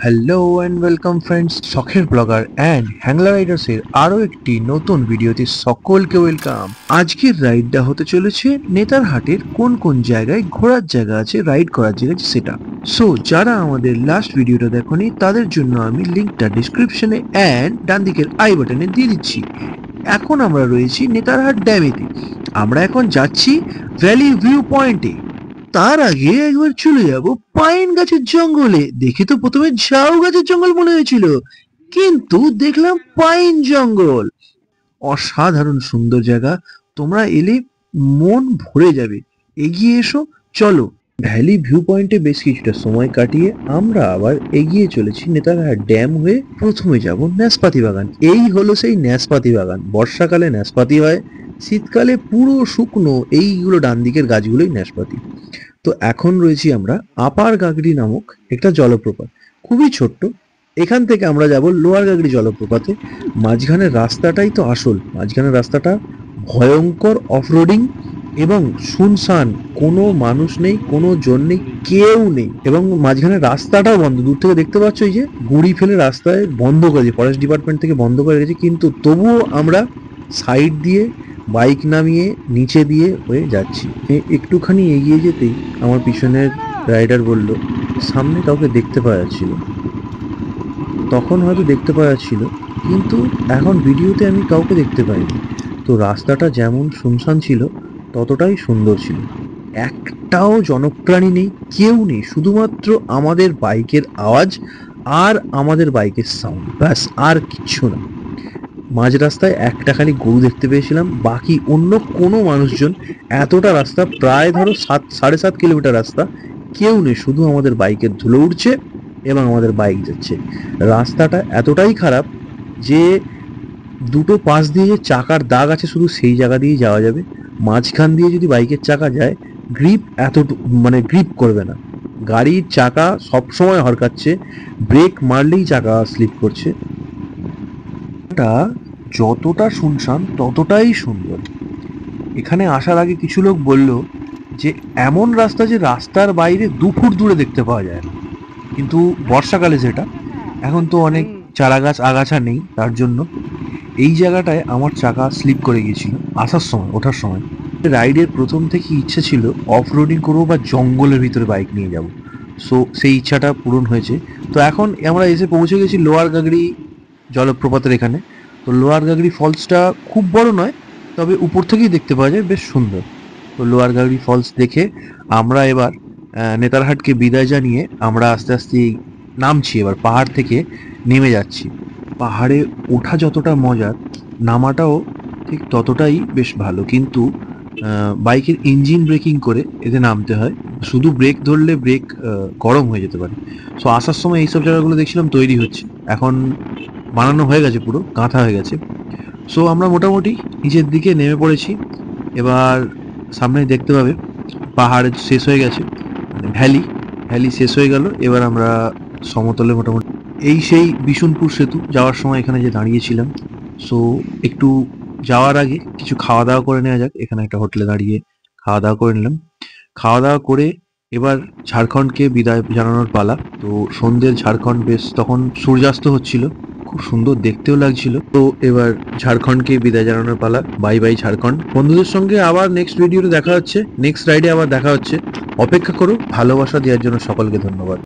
Hello and welcome friends, শখের blogger and হ্যাংলা রাইডার্সের আরও একটি নতুন ভিডিওতে সকলকে ওয়েলকাম। আজকের রাইডটা হতে চলেছে নেতারহাটের কোন কোন জায়গায় ঘোরার জায়গা আছে, রাইড করার জায়গা আছে সেটা। সো যারা আমাদের লাস্ট ভিডিওটা দেখোনি তাদের জন্য আমি লিঙ্কটা ডিসক্রিপশনে অ্যান্ড ডান দিকের আই বাটনে দিয়ে দিচ্ছি। এখন আমরা রয়েছি নেতারহাট ড্যামেতে। আমরা এখন যাচ্ছি ভ্যালি ভিউ পয়েন্টে। তার আগে একবার চলে যাব পাইন গাছের জঙ্গলে। দেখে তো প্রথমে ঝাউ গাছের জঙ্গল মনে হয়েছিল, কিন্তু দেখলাম পাইন জঙ্গল। অসাধারণ সুন্দর জায়গা, তোমরা এলে মন ভরে যাবে। এগিয়ে এসো, চলো। ভ্যালি ভিউ পয়েন্টে বেশ কিছুটা সময় কাটিয়ে আমরা আবার এগিয়ে চলেছি নেতারহাট ড্যাম হয়ে। প্রথমে যাব নাশপাতি বাগান। এই হলো সেই নাশপাতি বাগান। বর্ষাকালে নাশপাতি হয়, শীতকালে পুরো শুকনো এইগুলো ডান দিকের গাছগুলোই নাশপাতি। তো এখন রয়েছি আমরা আপার গাগড়ি নামক একটা জলপ্রপাত, খুবই ছোট্ট। এখান থেকে আমরা যাব লোয়ার গাগড়ি জলপ্রপাতে। মাঝখানের রাস্তাটাই তো আসল। মাঝখানের রাস্তাটা ভয়ঙ্কর অফরোডিং এবং শুনশান, কোনো মানুষ নেই, কোনো জন নেই, কেউ নেই। এবং মাঝখানের রাস্তাটাও বন্ধ। দূর থেকে দেখতে পাচ্ছ এই যে গুড়ি ফেলে রাস্তায় বন্ধ করেছে, ফরেস্ট ডিপার্টমেন্ট থেকে বন্ধ করে রেখেছে, কিন্তু তবুও আমরা সাইড দিয়ে বাইক নামিয়ে নিচে দিয়ে হয়ে যাচ্ছি। একটুখানি এগিয়ে যেতেই আমার পিছনের রাইডার বলল সামনে কাউকে দেখতে পাওয়া যাচ্ছিল। তখন হয়তো দেখতে পাওয়া যাচ্ছিল, কিন্তু এখন ভিডিওতে আমি কাউকে দেখতে পাইনি। তো রাস্তাটা যেমন শুনশান ছিল ততটাই সুন্দর ছিল। একটাও জনপ্রাণী নেই, কেউ নেই, শুধুমাত্র আমাদের বাইকের আওয়াজ আর আমাদের বাইকের সাউন্ড, ব্যাস, আর কিচ্ছু না। মাঝ রাস্তায় একটা খালি গরু দেখতে পেয়েছিলাম, বাকি অন্য কোনো মানুষজন। এতটা রাস্তা, প্রায় ধরো 7.5 কিলোমিটার রাস্তা, কেউ নেই, শুধু আমাদের বাইকের ধুলো উঠছে এবং আমাদের বাইক যাচ্ছে। রাস্তাটা এতটাই খারাপ যে দুটো পাশ দিয়ে যে চাকার দাগ আছে শুধু সেই জায়গা দিয়েই যাওয়া যাবে। মাঝখান দিয়ে যদি বাইকের চাকা যায়, গ্রিপ মানে গ্রিপ করবে না। গাড়ির চাকা সবসময় হরকাচ্ছে, ব্রেক মারলেই চাকা স্লিপ করছে। যতটা শুনশান ততটাই সুন্দর। এখানে আসার আগে কিছু লোক বলল যে এমন রাস্তা যে রাস্তার বাইরে 2 ফুট দূরে দেখতে পাওয়া যায় না, কিন্তু বর্ষাকালে সেটা। এখন তো অনেক চারা গাছ আগাছা নেই, তার জন্য এই জায়গাটায় আমার চাকা স্লিপ করে গিয়েছিল আসার সময়, ওঠার সময়। রাইডের প্রথম থেকে ইচ্ছে ছিল অফ রোডিং করবো বা জঙ্গলের ভিতরে বাইক নিয়ে যাব। সো সেই ইচ্ছাটা পূরণ হয়েছে। তো এখন আমরা এসে পৌঁছে গেছি লোয়ার গাগড়ি জলপ্রপাতের এখানে। তো লোয়ার গাগড়ি ফলসটা খুব বড় নয়, তবে উপর থেকেই দেখতে পাওয়া যায়, বেশ সুন্দর। তো লোয়ার গাগড়ি ফলস দেখে আমরা এবার নেতারহাটকে বিদায় জানিয়ে আমরা আস্তে আস্তে নামছি। এবার পাহাড় থেকে নেমে যাচ্ছি। পাহাড়ে ওঠা যতটা মজার, নামাটাও ঠিক ততটাই বেশ ভালো, কিন্তু বাইকের ইঞ্জিন ব্রেকিং করে এতে নামতে হয়। শুধু ব্রেক ধরলে ব্রেক গরম হয়ে যেতে পারে। সো আসার সময় এইসব জায়গাগুলো দেখছিলাম তৈরি হচ্ছে, এখন বানানো হয়ে গেছে, পুরো গাঁথা হয়ে গেছে। সো আমরা মোটামুটি নিচের দিকে নেমে পড়েছি। এবার সামনে দেখতে পাবে পাহাড় শেষ হয়ে গেছে, মানে ভ্যালি শেষ হয়ে গেল। এবার আমরা সমতলে মোটামুটি, এই সেই বিশুনপুর সেতু যাওয়ার সময় এখানে যে দাঁড়িয়েছিলাম। সো একটু যাওয়ার আগে কিছু খাওয়া দাওয়া করে নেওয়া যাক। এখানে একটা হোটেলে দাঁড়িয়ে খাওয়া দাওয়া করে নিলাম। খাওয়া দাওয়া করে এবার ঝাড়খণ্ডকে বিদায় জানানোর পালা। তো সন্ধ্যের ঝাড়খণ্ড বেশ তখন সূর্যাস্ত হচ্ছিল, খুব সুন্দর দেখতেও লাগছিল। তো এবার ঝাড়খণ্ডকে বিদায় জানানোর পালা। Bye bye Jharkhand. বন্ধুদের সঙ্গে আবার নেক্সট ভিডিওতে দেখা হচ্ছে, নেক্সট রাইডে আবার দেখা হচ্ছে। অপেক্ষা করো। ভালোবাসা দেওয়ার জন্য সকলকে ধন্যবাদ।